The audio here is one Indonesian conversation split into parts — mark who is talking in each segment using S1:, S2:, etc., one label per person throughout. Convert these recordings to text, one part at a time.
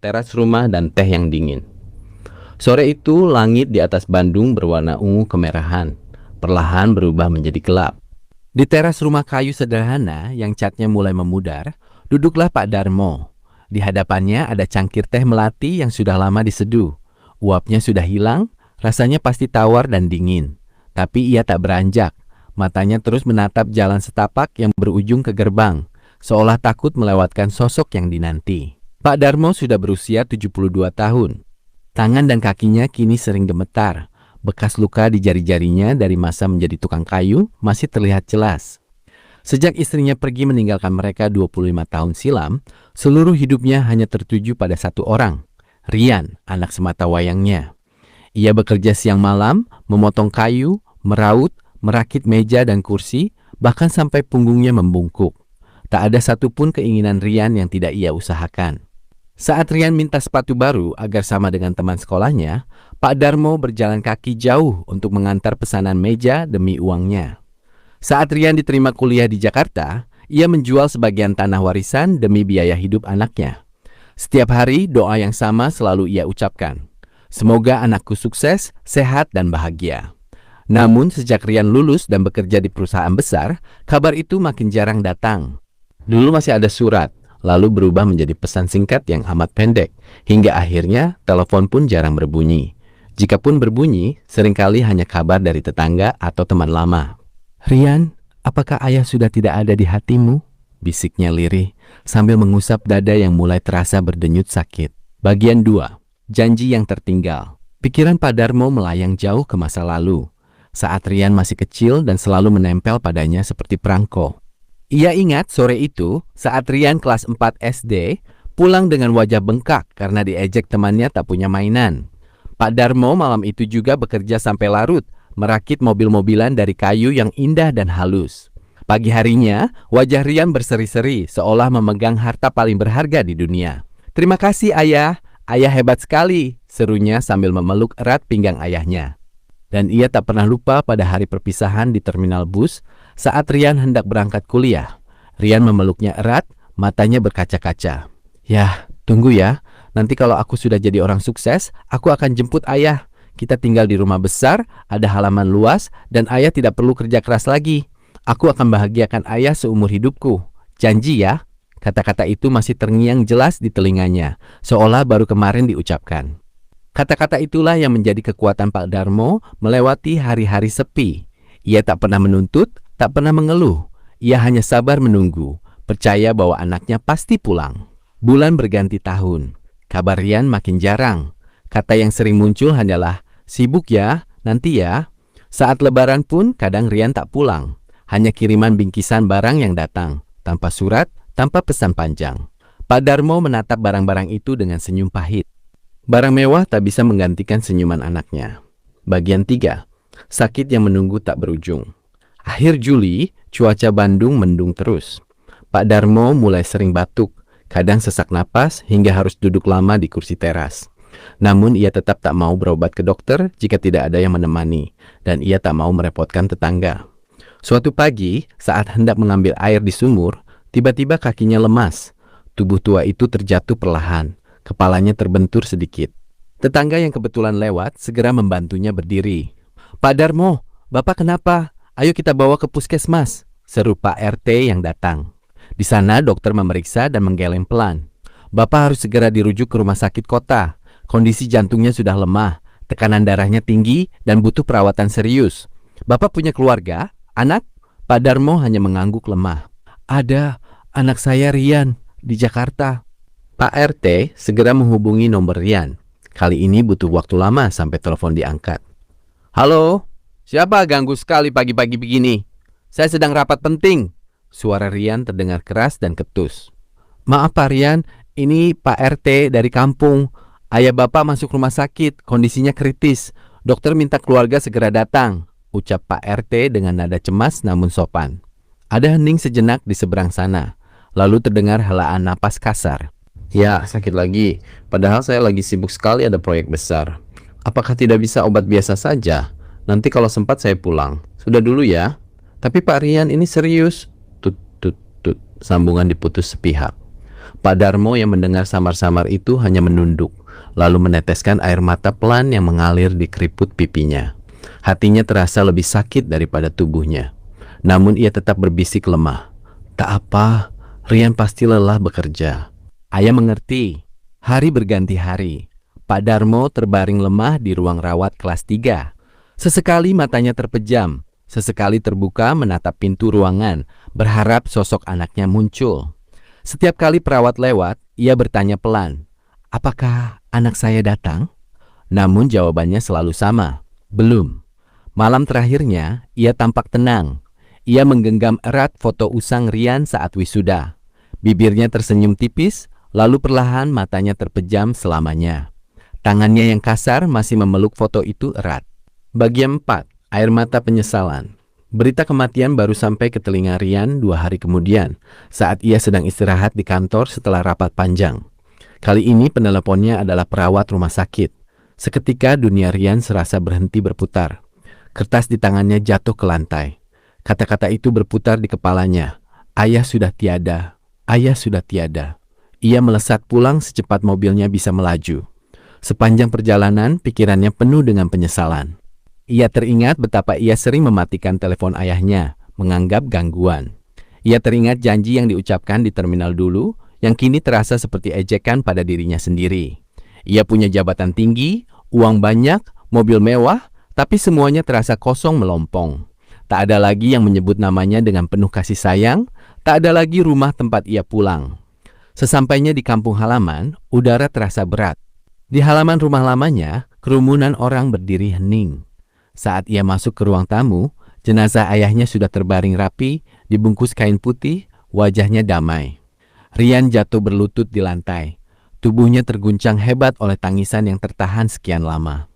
S1: teras rumah dan teh yang dingin. Sore itu langit di atas Bandung berwarna ungu kemerahan, perlahan berubah menjadi gelap. Di teras rumah kayu sederhana yang catnya mulai memudar, duduklah Pak Darmo. Di hadapannya ada cangkir teh melati yang sudah lama diseduh. Uapnya sudah hilang, rasanya pasti tawar dan dingin. Tapi ia tak beranjak, matanya terus menatap jalan setapak yang berujung ke gerbang, seolah takut melewatkan sosok yang dinanti. Pak Darmo sudah berusia 72 tahun. Tangan dan kakinya kini sering gemetar. Bekas luka di jari-jarinya dari masa menjadi tukang kayu masih terlihat jelas. Sejak istrinya pergi meninggalkan mereka 25 tahun silam, seluruh hidupnya hanya tertuju pada satu orang, Rian, anak semata wayangnya. Ia bekerja siang malam, memotong kayu, meraut, merakit meja dan kursi, bahkan sampai punggungnya membungkuk. Tak ada satupun keinginan Rian yang tidak ia usahakan. Saat Rian minta sepatu baru agar sama dengan teman sekolahnya, Pak Darmo berjalan kaki jauh untuk mengantar pesanan meja demi uangnya. Saat Rian diterima kuliah di Jakarta, ia menjual sebagian tanah warisan demi biaya hidup anaknya. Setiap hari doa yang sama selalu ia ucapkan. Semoga anakku sukses, sehat, dan bahagia. Namun sejak Rian lulus dan bekerja di perusahaan besar, kabar itu makin jarang datang. Dulu masih ada surat, lalu berubah menjadi pesan singkat yang amat pendek, hingga akhirnya telepon pun jarang berbunyi. Jikapun berbunyi, seringkali hanya kabar dari tetangga atau teman lama. "Rian, apakah ayah sudah tidak ada di hatimu?" bisiknya lirih, sambil mengusap dada yang mulai terasa berdenyut sakit. Bagian 2. Janji yang tertinggal. Pikiran Pak Darmo melayang jauh ke masa lalu, saat Rian masih kecil dan selalu menempel padanya seperti perangko. Ia ingat sore itu saat Rian kelas 4 SD pulang dengan wajah bengkak karena diejek temannya tak punya mainan. Pak Darmo malam itu juga bekerja sampai larut, merakit mobil-mobilan dari kayu yang indah dan halus. Pagi harinya, wajah Rian berseri-seri seolah memegang harta paling berharga di dunia. "Terima kasih ayah, ayah hebat sekali," serunya sambil memeluk erat pinggang ayahnya. Dan ia tak pernah lupa pada hari perpisahan di terminal bus saat Rian hendak berangkat kuliah. Rian memeluknya erat, matanya berkaca-kaca. "Ya, tunggu ya. Nanti kalau aku sudah jadi orang sukses, aku akan jemput ayah. Kita tinggal di rumah besar, ada halaman luas, dan ayah tidak perlu kerja keras lagi. Aku akan bahagiakan ayah seumur hidupku. Janji ya." Kata-kata itu masih terngiang jelas di telinganya, seolah baru kemarin diucapkan. Kata-kata itulah yang menjadi kekuatan Pak Darmo melewati hari-hari sepi. Ia tak pernah menuntut, tak pernah mengeluh. Ia hanya sabar menunggu, percaya bahwa anaknya pasti pulang. Bulan berganti tahun. Kabar Rian makin jarang. Kata yang sering muncul hanyalah, "Sibuk ya, nanti ya." Saat lebaran pun kadang Rian tak pulang. Hanya kiriman bingkisan barang yang datang, tanpa surat, tanpa pesan panjang. Pak Darmo menatap barang-barang itu dengan senyum pahit. Barang mewah tak bisa menggantikan senyuman anaknya. Bagian 3. Sakit yang menunggu tak berujung. Akhir Juli, cuaca Bandung mendung terus. Pak Darmo mulai sering batuk, kadang sesak napas hingga harus duduk lama di kursi teras. Namun ia tetap tak mau berobat ke dokter jika tidak ada yang menemani, dan ia tak mau merepotkan tetangga. Suatu pagi, saat hendak mengambil air di sumur, tiba-tiba kakinya lemas. Tubuh tua itu terjatuh perlahan. Kepalanya terbentur sedikit. Tetangga yang kebetulan lewat segera membantunya berdiri. "Pak Darmo, Bapak kenapa? Ayo kita bawa ke puskesmas," seru Pak RT yang datang. Di sana dokter memeriksa dan menggeleng pelan. "Bapak harus segera dirujuk ke rumah sakit kota. Kondisi jantungnya sudah lemah, tekanan darahnya tinggi dan butuh perawatan serius. Bapak punya keluarga, anak?" Pak Darmo hanya mengangguk lemah. "Ada, anak saya Rian di Jakarta." Pak RT segera menghubungi nomor Rian. Kali ini butuh waktu lama sampai telepon diangkat. "Halo, siapa ganggu sekali pagi-pagi begini? Saya sedang rapat penting." Suara Rian terdengar keras dan ketus. "Maaf Pak Rian, ini Pak RT dari kampung. Ayah Bapak masuk rumah sakit, kondisinya kritis. Dokter minta keluarga segera datang," ucap Pak RT dengan nada cemas namun sopan. Ada hening sejenak di seberang sana, lalu terdengar helaan napas kasar. "Ya, sakit lagi. Padahal saya lagi sibuk sekali ada proyek besar. Apakah tidak bisa obat biasa saja? Nanti kalau sempat saya pulang. Sudah dulu ya." "Tapi Pak Rian, ini serius." Tut tut tut. Sambungan diputus sepihak. Pak Darmo yang mendengar samar-samar itu hanya menunduk, lalu meneteskan air mata pelan yang mengalir di keriput pipinya. Hatinya terasa lebih sakit daripada tubuhnya. Namun ia tetap berbisik lemah. Tak apa, Rian pasti lelah bekerja. Ayah mengerti. Hari berganti hari. Pak Darmo terbaring lemah di ruang rawat kelas 3. Sesekali matanya terpejam, sesekali terbuka menatap pintu ruangan, berharap sosok anaknya muncul. Setiap kali perawat lewat, ia bertanya pelan, "Apakah anak saya datang?" Namun jawabannya selalu sama, "Belum." Malam terakhirnya, ia tampak tenang. Ia menggenggam erat foto usang Rian saat wisuda. Bibirnya tersenyum tipis, lalu perlahan matanya terpejam selamanya. Tangannya yang kasar masih memeluk foto itu erat. Bagian 4. Air mata penyesalan. Berita kematian baru sampai ke telinga Rian 2 hari kemudian, saat ia sedang istirahat di kantor setelah rapat panjang. Kali ini peneleponnya adalah perawat rumah sakit. Seketika dunia Rian serasa berhenti berputar. Kertas di tangannya jatuh ke lantai. Kata-kata itu berputar di kepalanya. Ayah sudah tiada. Ayah sudah tiada. Ia melesat pulang secepat mobilnya bisa melaju. Sepanjang perjalanan, pikirannya penuh dengan penyesalan. Ia teringat betapa ia sering mematikan telepon ayahnya, menganggap gangguan. Ia teringat janji yang diucapkan di terminal dulu, yang kini terasa seperti ejekan pada dirinya sendiri. Ia punya jabatan tinggi, uang banyak, mobil mewah, tapi semuanya terasa kosong melompong. Tak ada lagi yang menyebut namanya dengan penuh kasih sayang, tak ada lagi rumah tempat ia pulang. Sesampainya di kampung halaman, udara terasa berat. Di halaman rumah lamanya, kerumunan orang berdiri hening. Saat ia masuk ke ruang tamu, jenazah ayahnya sudah terbaring rapi, dibungkus kain putih, wajahnya damai. Rian jatuh berlutut di lantai. Tubuhnya terguncang hebat oleh tangisan yang tertahan sekian lama.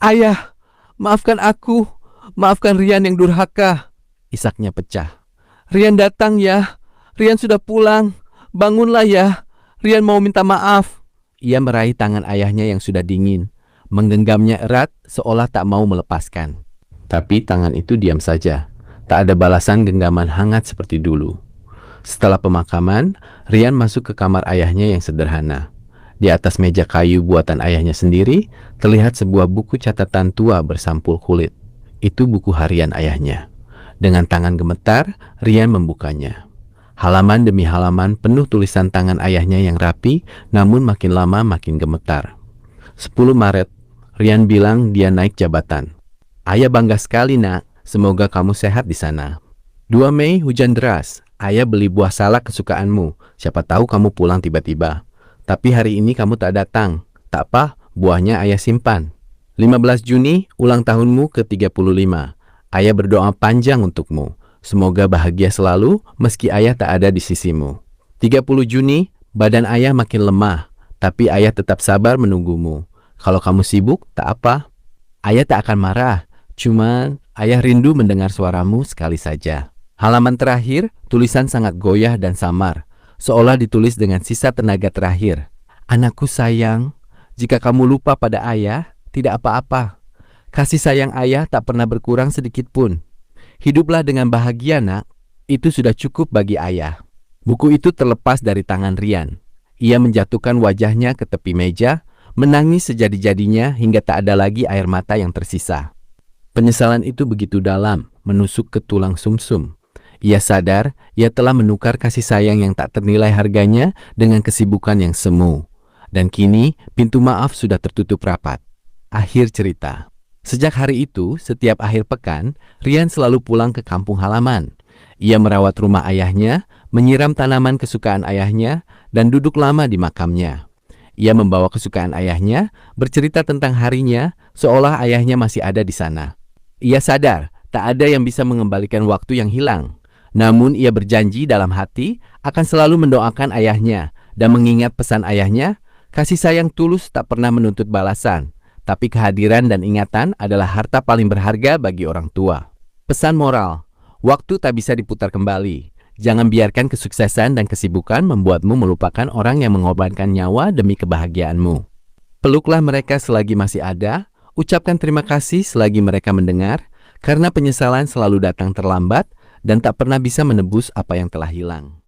S1: "Ayah, maafkan aku. Maafkan Rian yang durhaka." Isaknya pecah. "Rian datang ya. Rian sudah pulang. Bangunlah ya. Rian mau minta maaf." Ia meraih tangan ayahnya yang sudah dingin, menggenggamnya erat seolah tak mau melepaskan. Tapi tangan itu diam saja. Tak ada balasan genggaman hangat seperti dulu. Setelah pemakaman, Rian masuk ke kamar ayahnya yang sederhana. Di atas meja kayu buatan ayahnya sendiri, terlihat sebuah buku catatan tua bersampul kulit. Itu buku harian ayahnya. Dengan tangan gemetar, Rian membukanya. Halaman demi halaman penuh tulisan tangan ayahnya yang rapi, namun makin lama makin gemetar. 10 Maret, Rian bilang dia naik jabatan. "Ayah bangga sekali nak, semoga kamu sehat di sana." 2 Mei, hujan deras. "Ayah beli buah salak kesukaanmu, siapa tahu kamu pulang tiba-tiba. Tapi hari ini kamu tak datang. Tak apa, buahnya ayah simpan." 15 Juni, ulang tahunmu ke-35. "Ayah berdoa panjang untukmu. Semoga bahagia selalu meski ayah tak ada di sisimu." 30 Juni, badan ayah makin lemah, tapi ayah tetap sabar menunggumu. "Kalau kamu sibuk, tak apa. Ayah tak akan marah. Cuman, ayah rindu mendengar suaramu sekali saja." Halaman terakhir, tulisan sangat goyah dan samar, seolah ditulis dengan sisa tenaga terakhir. "Anakku sayang, jika kamu lupa pada ayah, tidak apa-apa. Kasih sayang ayah tak pernah berkurang sedikit pun. Hiduplah dengan bahagia nak, itu sudah cukup bagi ayah." Buku itu terlepas dari tangan Rian. Ia menjatuhkan wajahnya ke tepi meja, menangis sejadi-jadinya hingga tak ada lagi air mata yang tersisa. Penyesalan itu begitu dalam, menusuk ke tulang sumsum. Ia sadar ia telah menukar kasih sayang yang tak ternilai harganya dengan kesibukan yang semu. Dan kini pintu maaf sudah tertutup rapat. Akhir cerita. Sejak hari itu, setiap akhir pekan, Rian selalu pulang ke kampung halaman. Ia merawat rumah ayahnya, menyiram tanaman kesukaan ayahnya, dan duduk lama di makamnya. Ia membawa kesukaan ayahnya, bercerita tentang harinya, seolah ayahnya masih ada di sana. Ia sadar, tak ada yang bisa mengembalikan waktu yang hilang. Namun ia berjanji dalam hati akan selalu mendoakan ayahnya, dan mengingat pesan ayahnya, kasih sayang tulus tak pernah menuntut balasan. Tapi kehadiran dan ingatan adalah harta paling berharga bagi orang tua. Pesan moral, waktu tak bisa diputar kembali. Jangan biarkan kesuksesan dan kesibukan membuatmu melupakan orang yang mengorbankan nyawa demi kebahagiaanmu. Peluklah mereka selagi masih ada, ucapkan terima kasih selagi mereka mendengar, karena penyesalan selalu datang terlambat dan tak pernah bisa menebus apa yang telah hilang.